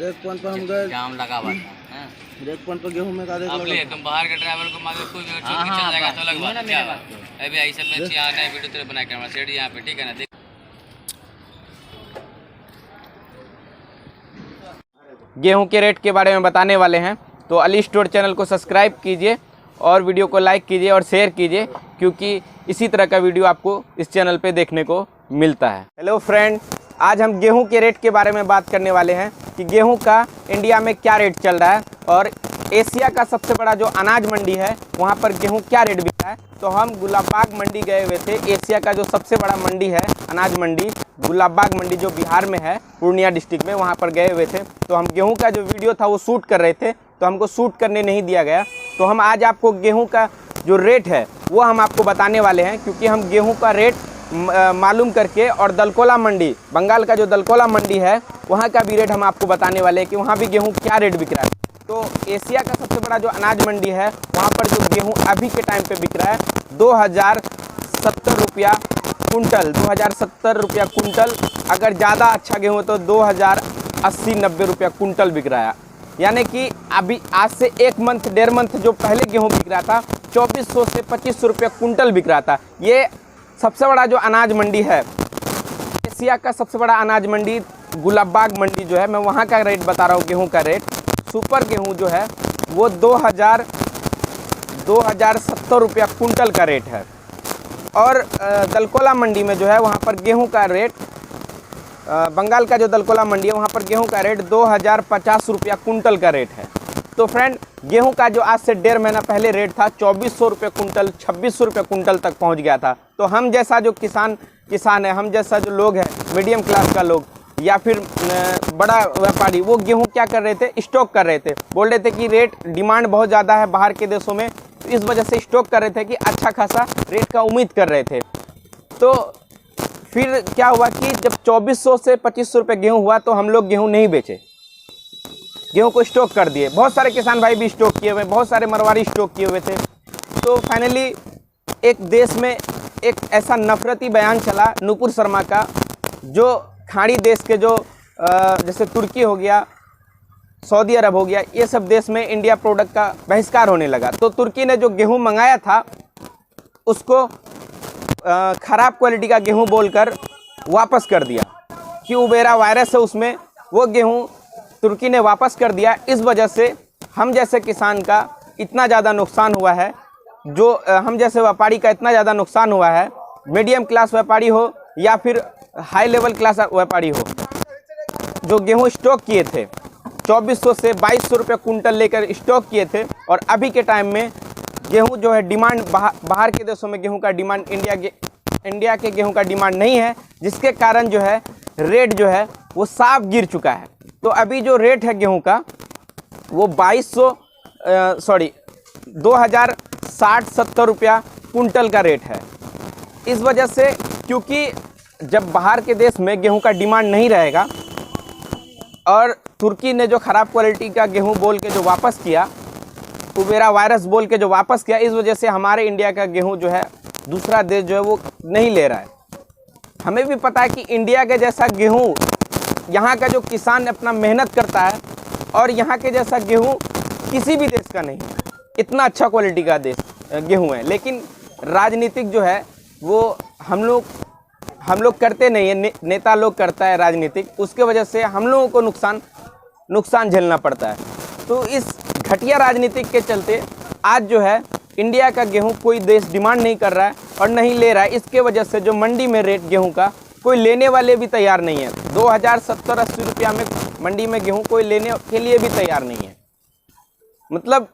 Rake point पर हम गए, जाम लगा हुआ था। रेक पॉइंट पर गेहूं में का देख अब ले तुम बाहर के ड्राइवर को मार कोई भी छूट के चल जाएगा तो अलग बात है। क्या अभी ऐसे पे अच्छी आने वीडियो तेरे बना कैमरा सेट यहाँ पे, ठीक है ना। देख गेहूं के रेट के बारे में बताने वाले हैं, तो अली स्टोर चैनल को सब्सक्राइब कीजिए और वीडियो को लाइक कीजिए और शेयर कीजिए, क्योंकि इसी तरह का वीडियो आपको इस चैनल पे देखने को मिलता है। हेलो फ्रेंड, आज हम गेहूं के रेट के बारे में बात करने वाले हैं कि गेहूं का इंडिया में क्या रेट चल रहा है और एशिया का सबसे बड़ा जो अनाज मंडी है वहां पर गेहूं क्या रेट बिक रहा है। तो हम गुलाबबाग मंडी गए हुए थे। एशिया का जो सबसे बड़ा मंडी है अनाज मंडी, गुलाबबाग मंडी जो बिहार में है, पूर्णिया डिस्ट्रिक्ट में, वहाँ पर गए हुए थे। तो हम गेहूं का जो वीडियो था वो शूट कर रहे थे, तो हमको शूट करने नहीं दिया गया। तो हम आज आपको गेहूं का जो रेट है वो हम आपको बताने वाले हैं, क्योंकि हम गेहूं का रेट मालूम करके, और दलकोला मंडी, बंगाल का जो दलकोला मंडी है वहाँ का भी रेट हम आपको बताने वाले हैं कि वहाँ भी गेहूँ क्या रेट बिक रहा है। तो एशिया का सबसे बड़ा जो अनाज मंडी है वहाँ पर जो गेहूँ अभी के टाइम पे बिक रहा है 2070 रुपया कुंटल, 2070 रुपया कुंटल। अगर ज़्यादा अच्छा गेहूँ हो तो 2080-90 रुपया कुंटल बिक रहा है। यानी कि अभी आज से एक मंथ डेढ़ मंथ जो पहले गेहूँ बिक रहा था 2400 से 2500 रुपया कुंटल बिक रहा था। ये सबसे बड़ा जो अनाज मंडी है, एशिया का सबसे बड़ा अनाज मंडी गुलाबबाग मंडी जो है, मैं वहाँ का रेट बता रहा हूँ। गेहूँ का रेट, सुपर गेहूँ जो है वो 2070 रुपया कुंटल का रेट है। और दलकोला मंडी में जो है वहाँ पर गेहूँ का रेट, बंगाल का जो दलकोला मंडी है वहाँ पर गेहूँ का रेट 2050 रुपया कुंटल का रेट है। तो फ्रेंड, गेहूं का जो आज से डेढ़ महीना पहले रेट था 2400 रुपये कुंटल, 2600 रुपये कुंटल तक पहुंच गया था। तो हम जैसा जो किसान है, हम जैसा जो लोग हैं, मीडियम क्लास का लोग या फिर बड़ा व्यापारी, वो गेहूं क्या कर रहे थे, स्टॉक कर रहे थे। बोल रहे थे कि रेट डिमांड बहुत ज़्यादा है बाहर के देशों में, तो इस वजह से स्टॉक कर रहे थे कि अच्छा खासा रेट का उम्मीद कर रहे थे। तो फिर क्या हुआ कि जब 2400 से 2500 रुपये गेहूँ हुआ तो हम लोग गेहूँ नहीं बेचे, गेहूं को स्टॉक कर दिए। बहुत सारे किसान भाई भी स्टॉक किए हुए, बहुत सारे मरवाड़ी स्टॉक किए हुए थे। तो फाइनली एक देश में एक ऐसा नफरती बयान चला नुपुर शर्मा का, जो खाड़ी देश के जो जैसे तुर्की हो गया, सऊदी अरब हो गया, ये सब देश में इंडिया प्रोडक्ट का बहिष्कार होने लगा। तो तुर्की ने जो गेहूं मंगाया था उसको ख़राब क्वालिटी का गेहूं बोलकर वापस कर दिया कि उबेरा वायरस है उसमें। वो गेहूँ तुर्की ने वापस कर दिया। इस वजह से हम जैसे किसान का इतना ज़्यादा नुकसान हुआ है, जो हम जैसे व्यापारी का इतना ज़्यादा नुकसान हुआ है, मीडियम क्लास व्यापारी हो या फिर हाई लेवल क्लास व्यापारी हो, जो गेहूं स्टॉक किए थे 2400 से 2200 रुपये कुंटल लेकर स्टॉक किए थे, और अभी के टाइम में गेहूं जो है डिमांड बाहर के देशों में गेहूं का डिमांड इंडिया के गेहूं का डिमांड नहीं है, जिसके कारण जो है रेट जो है वो साफ गिर चुका है। तो अभी जो रेट है गेहूं का वो 2060-70 रुपया कुंटल का रेट है। इस वजह से, क्योंकि जब बाहर के देश में गेहूं का डिमांड नहीं रहेगा और तुर्की ने जो ख़राब क्वालिटी का गेहूं बोल के जो वापस किया, उबेरा वायरस बोल के जो वापस किया, इस वजह से हमारे इंडिया का गेहूं जो है दूसरा देश जो है वो नहीं ले रहा है। हमें भी पता है कि इंडिया के जैसा गेहूँ, यहाँ का जो किसान अपना मेहनत करता है, और यहाँ के जैसा गेहूँ किसी भी देश का नहीं है। इतना अच्छा क्वालिटी का गेहूँ है, लेकिन राजनीतिक जो है वो हम लोग करते नहीं है, नेता लोग करता है राजनीतिक, उसके वजह से हम लोगों को नुकसान झेलना पड़ता है। तो इस घटिया राजनीतिक के चलते आज जो है इंडिया का गेहूँ कोई देश डिमांड नहीं कर रहा है और नहीं ले रहा है। इसके वजह से जो मंडी में रेट गेहूँ का कोई लेने वाले भी तैयार नहीं है। 2070-80 रुपया में मंडी में गेहूं कोई लेने के लिए भी तैयार नहीं है। मतलब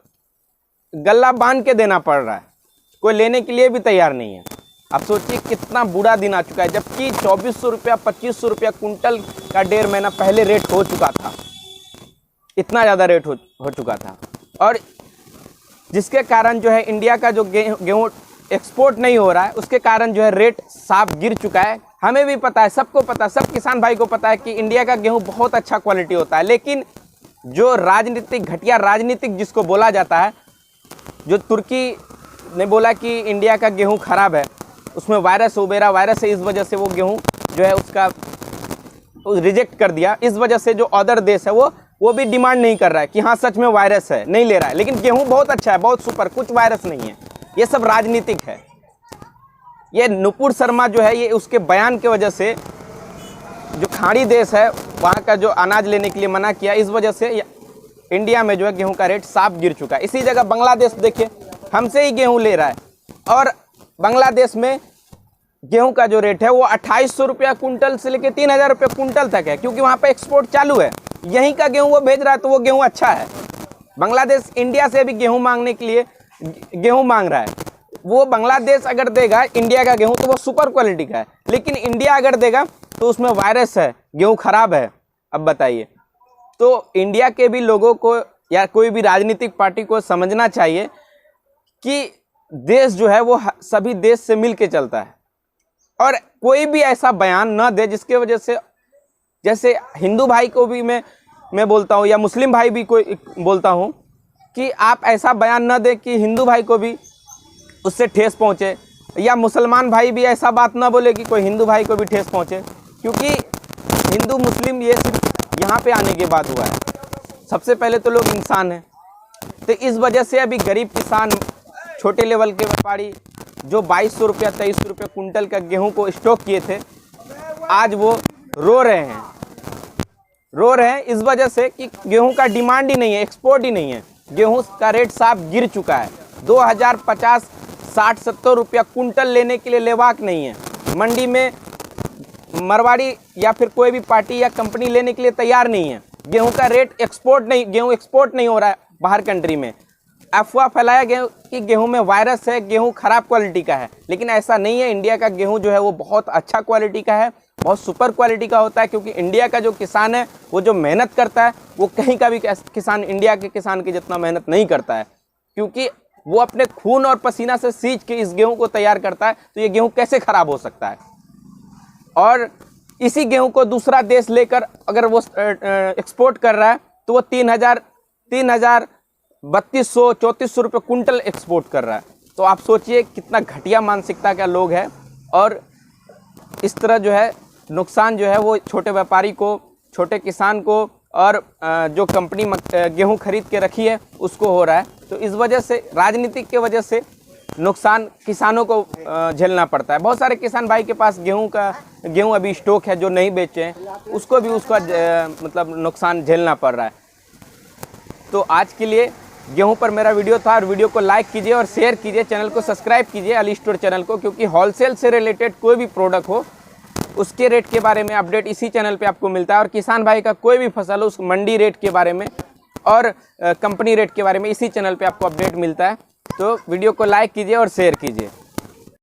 गला बांध के देना पड़ रहा है, कोई लेने के लिए भी तैयार नहीं है। आप सोचिए कितना बुरा दिन आ चुका है, जबकि 2400 रुपया 2500 रुपया कुंटल का डेढ़ महीना पहले रेट हो चुका था। इतना ज़्यादा रेट हो चुका था, और जिसके कारण जो है इंडिया का जो गेहूँ एक्सपोर्ट नहीं हो रहा है, उसके कारण जो है रेट साफ गिर चुका है। हमें भी पता है, सबको पता है, सब किसान भाई को पता है कि इंडिया का गेहूं बहुत अच्छा क्वालिटी होता है। लेकिन जो घटिया राजनीतिक जिसको बोला जाता है, जो तुर्की ने बोला कि इंडिया का गेहूं ख़राब है, उसमें वायरस, उबेरा वायरस है, इस वजह से वो गेहूं जो है उसका रिजेक्ट कर दिया। इस वजह से जो अदर देश है वो वो भी डिमांड नहीं कर रहा है कि हाँ सच में वायरस है, नहीं ले रहा है। लेकिन गेहूं बहुत अच्छा है, बहुत सुपर, कुछ वायरस नहीं है। ये सब राजनीतिक है। ये नुपुर शर्मा जो है, ये उसके बयान की वजह से जो खाड़ी देश है वहाँ का जो अनाज लेने के लिए मना किया, इस वजह से इंडिया में जो है गेहूं का रेट साफ गिर चुका है। इसी जगह बांग्लादेश देखिए, हमसे ही गेहूं ले रहा है और बांग्लादेश में गेहूं का जो रेट है वो 2800 रुपया कुंटल से लेकर 3000 रुपये कुंटल तक है, क्योंकि वहाँ पे एक्सपोर्ट चालू है। यहीं का गेहूं वो भेज रहा है तो वो गेहूं अच्छा है। बांग्लादेश इंडिया से भी गेहूं मांगने के लिए गेहूं मांग रहा है। वो बांग्लादेश अगर देगा इंडिया का गेहूं तो वो सुपर क्वालिटी का है, लेकिन इंडिया अगर देगा तो उसमें वायरस है, गेहूं खराब है। अब बताइए, तो इंडिया के भी लोगों को या कोई भी राजनीतिक पार्टी को समझना चाहिए कि देश जो है वो सभी देश से मिल के चलता है, और कोई भी ऐसा बयान न दे जिसके वजह से, जैसे हिंदू भाई को भी मैं बोलता हूँ या मुस्लिम भाई भी कोई बोलता हूँ कि आप ऐसा बयान न दे कि हिंदू भाई को भी उससे ठेस पहुँचे, या मुसलमान भाई भी ऐसा बात ना बोले कि कोई हिंदू भाई को भी ठेस पहुँचे, क्योंकि हिंदू मुस्लिम ये सिर्फ यहाँ पे आने के बाद हुआ है। सबसे पहले तो लोग इंसान हैं। तो इस वजह से अभी गरीब किसान, छोटे लेवल के व्यापारी जो 2200 रुपया 2300 रुपये कुंटल का गेहूं को स्टॉक किए थे, आज वो रो रहे हैं इस वजह से कि गेहूं का डिमांड ही नहीं है, एक्सपोर्ट ही नहीं है। गेहूं का रेट साफ गिर चुका है। 2050 60-70 रुपया कुंटल लेने के लिए लेवाक नहीं है। मंडी में मारवाड़ी या फिर कोई भी पार्टी या कंपनी लेने के लिए तैयार नहीं है। गेहूं का रेट गेहूं एक्सपोर्ट नहीं हो रहा है बाहर कंट्री में। अफवाह फैलाया गया कि गेहूं में वायरस है, गेहूं खराब क्वालिटी का है, लेकिन ऐसा नहीं है। इंडिया का गेहूं जो है वो बहुत अच्छा क्वालिटी का है, बहुत सुपर क्वालिटी का होता है, क्योंकि इंडिया का जो किसान है वो जो मेहनत करता है वो कहीं का भी किसान इंडिया के किसान की जितना मेहनत नहीं करता है, क्योंकि वो अपने खून और पसीना से सींच के इस गेहूं को तैयार करता है। तो ये गेहूं कैसे खराब हो सकता है? और इसी गेहूं को दूसरा देश लेकर अगर वो एक्सपोर्ट कर रहा है तो वो 3000 3200 3400 रुपये कुंटल एक्सपोर्ट कर रहा है। तो आप सोचिए कितना घटिया मानसिकता का लोग है। और इस तरह जो है नुकसान जो है वो छोटे व्यापारी को, छोटे किसान को और जो कंपनी गेहूं खरीद के रखी है उसको हो रहा है। तो इस वजह से, राजनीतिक के वजह से नुकसान किसानों को झेलना पड़ता है। बहुत सारे किसान भाई के पास गेहूं अभी स्टॉक है जो नहीं बेचे हैं, उसको भी उसका मतलब नुकसान झेलना पड़ रहा है। तो आज के लिए गेहूं पर मेरा वीडियो था, और वीडियो को लाइक कीजिए और शेयर कीजिए, चैनल को सब्सक्राइब कीजिए अली स्टोर चैनल को, क्योंकि होलसेल से रिलेटेड कोई भी प्रोडक्ट हो उसके रेट के बारे में अपडेट इसी चैनल पे आपको मिलता है। और किसान भाई का कोई भी फसल हो उस मंडी रेट के बारे में और कंपनी रेट के बारे में इसी चैनल पे आपको अपडेट मिलता है। तो वीडियो को लाइक कीजिए और शेयर कीजिए।